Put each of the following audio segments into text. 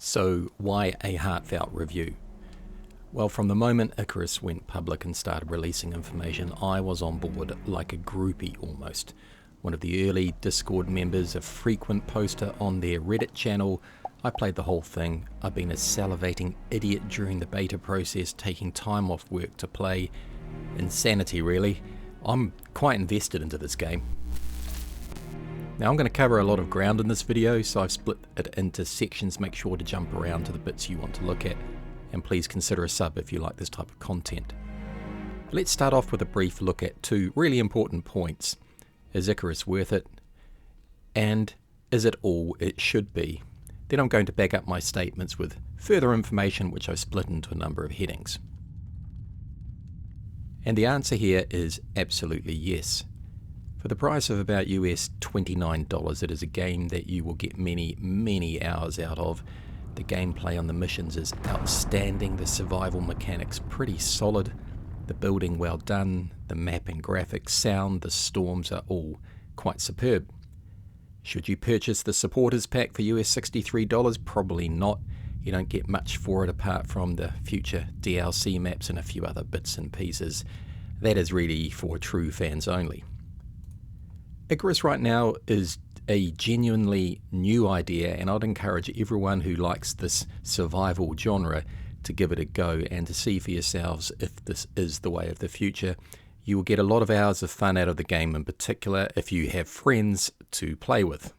So why a heartfelt review? Well, from the moment Icarus went public and started releasing information, I was on board like a groupie almost. One of the early Discord members, a frequent poster on their Reddit channel. I played the whole thing. I've been a salivating idiot during the beta process, taking time off work to play. Insanity, really. I'm quite invested into this game. Now I'm going to cover a lot of ground in this video, so I've split it into sections. Make sure to jump around to the bits you want to look at, and please consider a sub if you like this type of content. Let's start off with a brief look at two really important points. Is Icarus worth it? And is it all it should be? Then I'm going to back up my statements with further information which I've split into a number of headings. And the answer here is absolutely yes. For the price of about US $29, it is a game that you will get many hours out of. The gameplay on the missions is outstanding, the survival mechanics pretty solid, the building well done, the map and graphics, sound, the storms are all quite superb. Should you purchase the supporters pack for US $63? Probably not. You don't get much for it apart from the future DLC maps and a few other bits and pieces. That is really for true fans only. Icarus right now is a genuinely new idea, and I'd encourage everyone who likes this survival genre to give it a go and to see for yourselves if this is the way of the future. You will get a lot of hours of fun out of the game, in particular if you have friends to play with.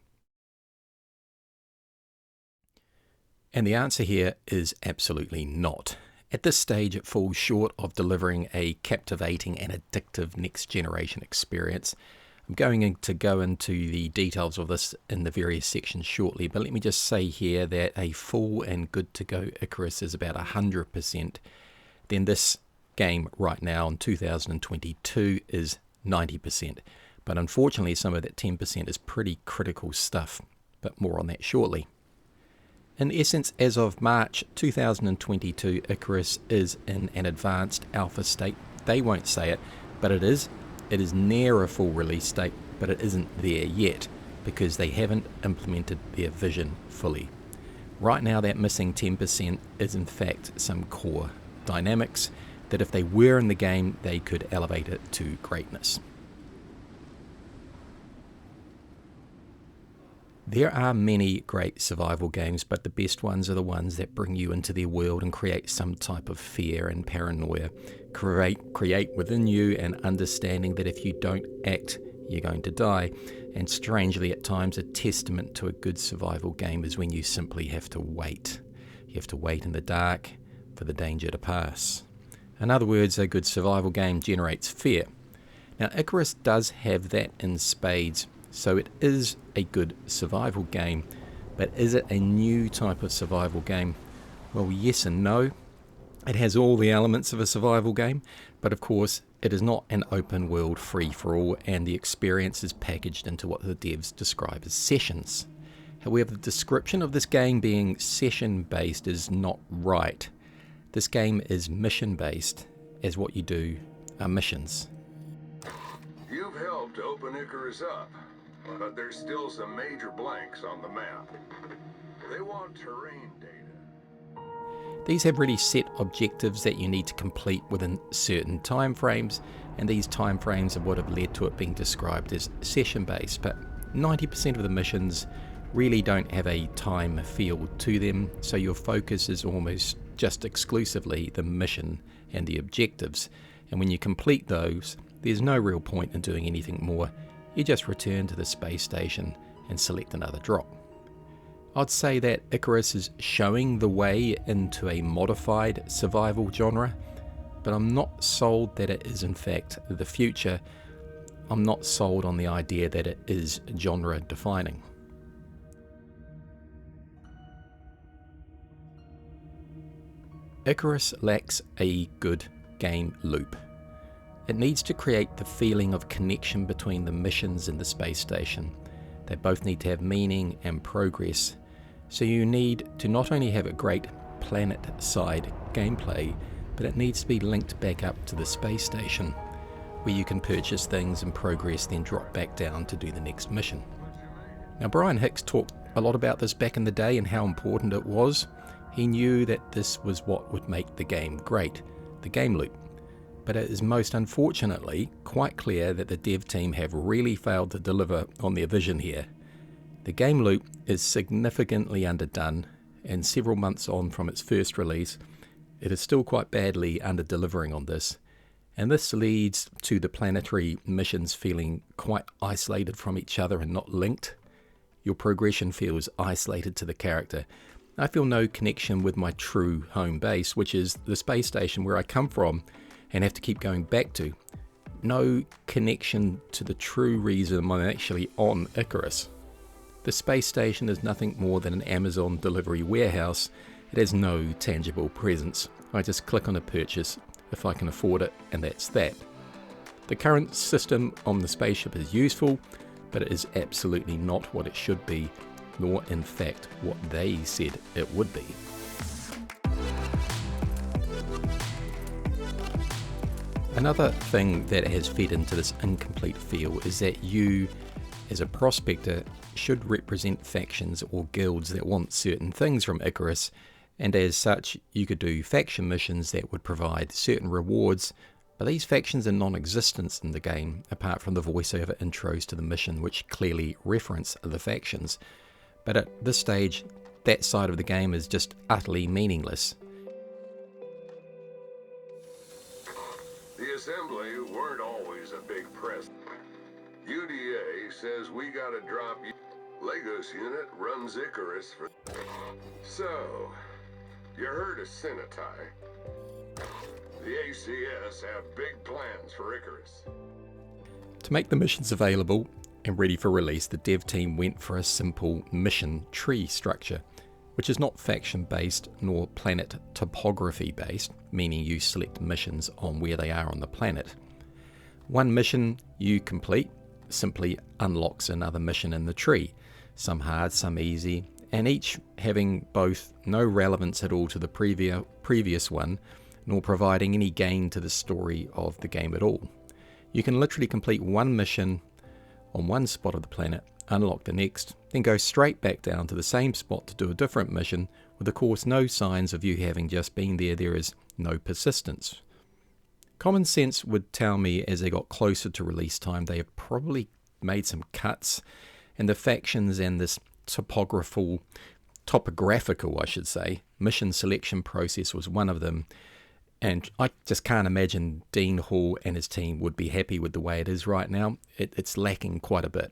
And the answer here is absolutely not. At this stage it falls short of delivering a captivating and addictive next generation experience. I'm going to go into the details of this in the various sections shortly, but let me just say here that a full and good to go Icarus is about 100%. Then this game right now in 2022 is 90%. But unfortunately some of that 10% is pretty critical stuff, but more on that shortly. In essence, as of March 2022, Icarus is in an advanced alpha state. They won't say it, but it is. It is near a full release state, but it isn't there yet because they haven't implemented their vision fully. Right now that missing 10% is in fact some core dynamics that if they were in the game they could elevate it to greatness. There are many great survival games, but the best ones are the ones that bring you into their world and create some type of fear and paranoia. Create within you an understanding that if you don't act, you're going to die. And strangely, at times, a testament to a good survival game is when you simply have to wait. You have to wait in the dark for the danger to pass. In other words, a good survival game generates fear. Now, Icarus does have that in spades. So it is a good survival game, but is it a new type of survival game? Well, yes and no. It has all the elements of a survival game, but of course it is not an open world free-for-all, and the experience is packaged into what the devs describe as sessions. However, the description of this game being session-based is not right. This game is mission-based, as what you do are missions. You've helped open Icarus up, but there's still some major blanks on the map. They want terrain data. These have really set objectives that you need to complete within certain time frames, and these time frames are what have led to it being described as session-based, but 90% of the missions really don't have a time field to them, so your focus is almost just exclusively the mission and the objectives, and when you complete those, there's no real point in doing anything more. You just return to the space station and select another drop. I'd say that Icarus is showing the way into a modified survival genre, but I'm not sold that it is in fact the future. I'm not sold on the idea that it is genre defining. Icarus lacks a good game loop. It needs to create the feeling of connection between the missions and the space station. They both need to have meaning and progress, so you need to not only have a great planet-side gameplay, but it needs to be linked back up to the space station, where you can purchase things and progress, then drop back down to do the next mission. Now, Brian Hicks talked a lot about this back in the day and how important it was. He knew that this was what would make the game great, the game loop. But it is most unfortunately quite clear that the dev team have really failed to deliver on their vision here. The game loop is significantly underdone, and several months on from its first release, it is still quite badly under-delivering on this. And this leads to the planetary missions feeling quite isolated from each other and not linked. Your progression feels isolated to the character. I feel no connection with my true home base, which is the space station where I come from and have to keep going back to. No connection to the true reason I'm actually on Icarus. The space station is nothing more than an Amazon delivery warehouse. It has no tangible presence. I just click on a purchase if I can afford it, and that's that. The current system on the spaceship is useful, but it is absolutely not what it should be, nor in fact what they said it would be. Another thing that has fed into this incomplete feel is that you, as a prospector, should represent factions or guilds that want certain things from Icarus, and as such you could do faction missions that would provide certain rewards, but these factions are non-existent in the game apart from the voiceover intros to the mission which clearly reference the factions. But at this stage that side of the game is just utterly meaningless. The assembly weren't always a big press. UDA says we gotta drop you. Lagos unit runs Icarus for... So, you heard of Sinitai. The ACS have big plans for Icarus. To make the missions available and ready for release, the dev team went for a simple mission tree structure, which is not faction based nor planet topography based, meaning you select missions on where they are on the planet. One mission you complete simply unlocks another mission in the tree, some hard, some easy, and each having both no relevance at all to the previous one, nor providing any gain to the story of the game at all. You can literally complete one mission on one spot of the planet, unlock the next, then go straight back down to the same spot to do a different mission, with of course no signs of you having just been there. There is no persistence. Common sense would tell me as they got closer to release time they have probably made some cuts, and the factions and this topographical mission selection process was one of them, and I just can't imagine Dean Hall and his team would be happy with the way it is right now. It's lacking quite a bit.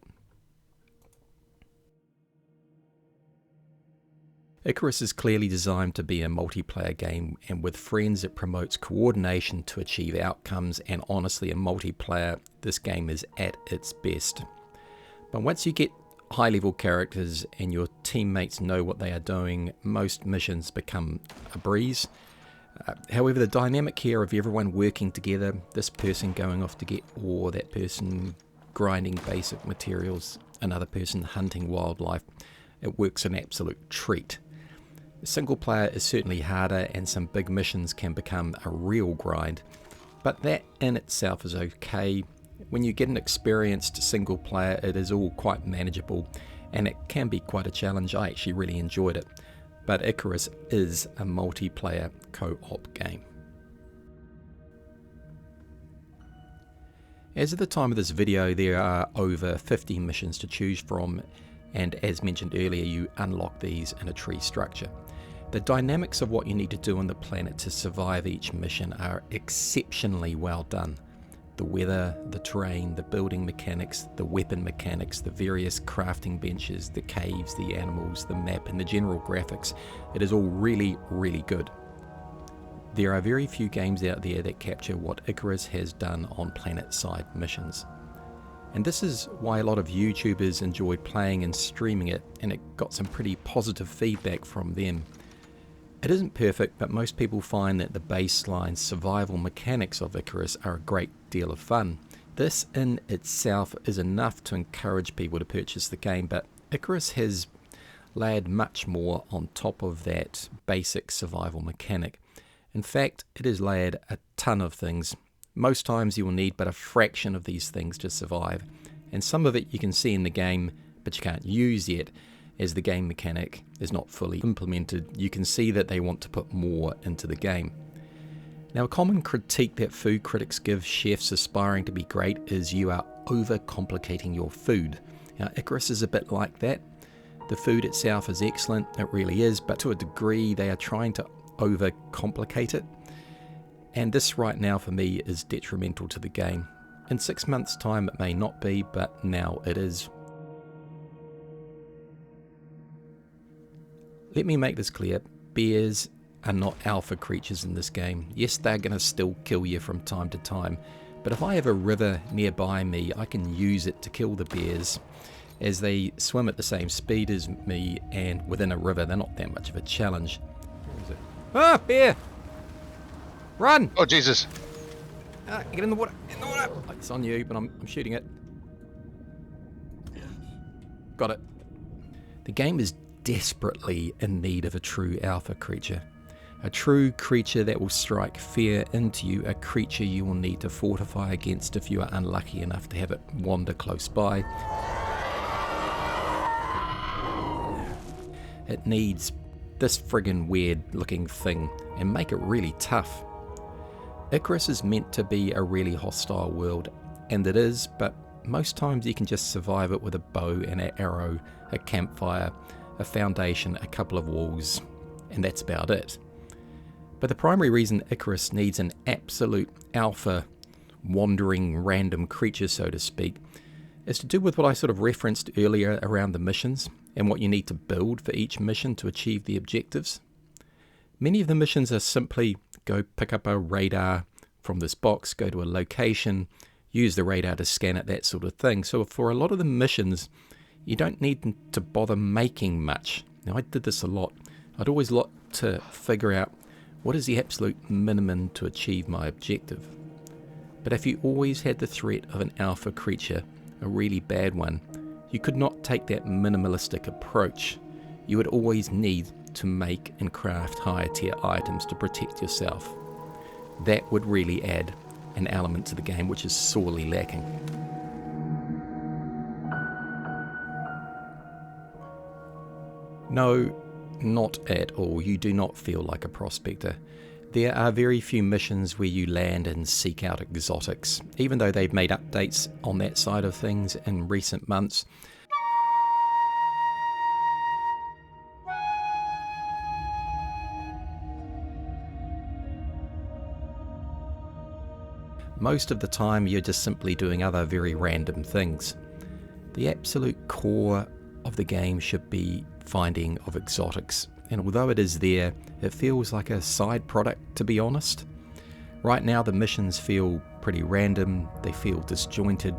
Icarus is clearly designed to be a multiplayer game, and with friends it promotes coordination to achieve outcomes, and honestly in multiplayer this game is at its best. But once you get high level characters and your teammates know what they are doing, most missions become a breeze. However, the dynamic here of everyone working together, this person going off to get ore, that person grinding basic materials, another person hunting wildlife, it works an absolute treat. Single player is certainly harder and some big missions can become a real grind, but that in itself is okay. When you get an experienced single player it is all quite manageable and it can be quite a challenge. I actually really enjoyed it. But Icarus is a multiplayer co-op game. As of the time of this video there are over 50 missions to choose from, and as mentioned earlier you unlock these in a tree structure. The dynamics of what you need to do on the planet to survive each mission are exceptionally well done. The weather, the terrain, the building mechanics, the weapon mechanics, the various crafting benches, the caves, the animals, the map and the general graphics, it is all really, really good. There are very few games out there that capture what Icarus has done on planet-side missions. And this is why a lot of YouTubers enjoyed playing and streaming it, and it got some pretty positive feedback from them. It isn't perfect, but most people find that the baseline survival mechanics of Icarus are a great deal of fun. This in itself is enough to encourage people to purchase the game, but Icarus has layered much more on top of that basic survival mechanic. In fact, it has layered a ton of things. Most times you will need but a fraction of these things to survive, and some of it you can see in the game but you can't use yet, as the game mechanic is not fully implemented, you can see that they want to put more into the game. Now, a common critique that food critics give chefs aspiring to be great is you are overcomplicating your food. Now, Icarus is a bit like that. The food itself is excellent, it really is, but to a degree they are trying to overcomplicate it. And this right now for me is detrimental to the game. In 6 months' time it may not be, but now it is. Let me make this clear, bears are not alpha creatures in this game. Yes, they're going to still kill you from time to time, but if I have a river nearby me, I can use it to kill the bears, as they swim at the same speed as me, and within a river they're not that much of a challenge. Where is it? Ah, bear! Run! Oh, Jesus. Get in the water! In the water! It's on you, but I'm shooting it. Got it. The game is desperately in need of a true alpha creature. A true creature that will strike fear into you, a creature you will need to fortify against if you are unlucky enough to have it wander close by. It needs this friggin' weird looking thing and make it really tough. Icarus is meant to be a really hostile world, and it is, but most times you can just survive it with a bow and an arrow, a campfire, a foundation, a couple of walls, and that's about it. But the primary reason Icarus needs an absolute alpha, wandering random creature, so to speak, is to do with what I sort of referenced earlier around the missions and what you need to build for each mission to achieve the objectives. Many of the missions are simply go pick up a radar from this box, go to a location, use the radar to scan it, that sort of thing. So for a lot of the missions, you don't need to bother making much. Now, I did this a lot. I'd always like to figure out what is the absolute minimum to achieve my objective. But if you always had the threat of an alpha creature, a really bad one, you could not take that minimalistic approach. You would always need to make and craft higher tier items to protect yourself. That would really add an element to the game which is sorely lacking. No, not at all. You do not feel like a prospector. There are very few missions where you land and seek out exotics, even though they've made updates on that side of things in recent months. Most of the time you're just simply doing other very random things. The absolute core of the game should be finding of exotics, and although it is there, it feels like a side product, to be honest. Right now the missions feel pretty random, they feel disjointed.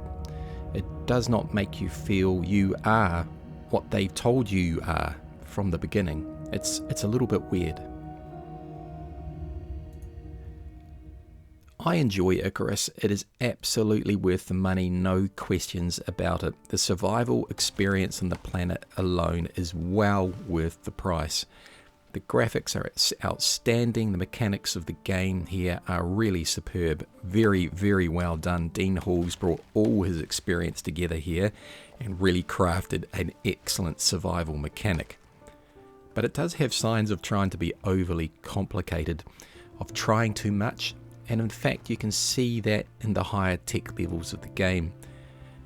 It does not make you feel you are what they've told you are from the beginning. It's a little bit weird. I enjoy Icarus. It is absolutely worth the money, no questions about it. The survival experience on the planet alone is well worth the price. The graphics are outstanding, the mechanics of the game here are really superb. Very, very well done. Dean Hall's brought all his experience together here and really crafted an excellent survival mechanic. But it does have signs of trying to be overly complicated, of trying too much. And in fact you can see that in the higher tech levels of the game.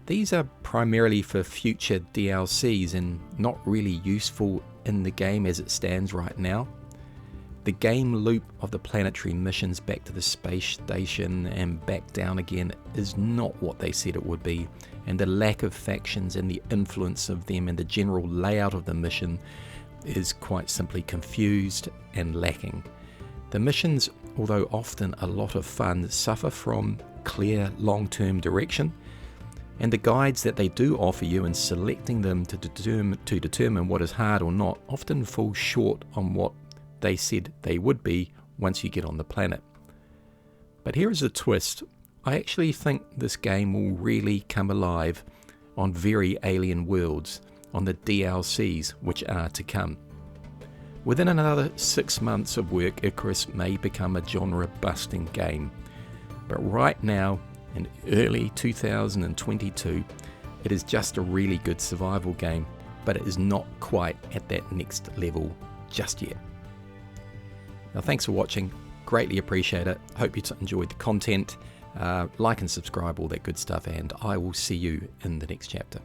These are primarily for future DLCs and not really useful in the game as it stands right now. The game loop of the planetary missions back to the space station and back down again is not what they said it would be, and the lack of factions and the influence of them and the general layout of the mission is quite simply confused and lacking. The missions, although often a lot of fun, suffer from clear long-term direction, and the guides that they do offer you in selecting them to determine what is hard or not often fall short on what they said they would be once you get on the planet. But here is a twist. I actually think this game will really come alive on very alien worlds, on the DLCs which are to come. Within another 6 months of work, Icarus may become a genre-busting game. But right now, in early 2022, it is just a really good survival game. but it is not quite at that next level just yet. Now, thanks for watching. Greatly appreciate it. Hope you enjoyed the content. Like and subscribe, all that good stuff, and I will see you in the next chapter.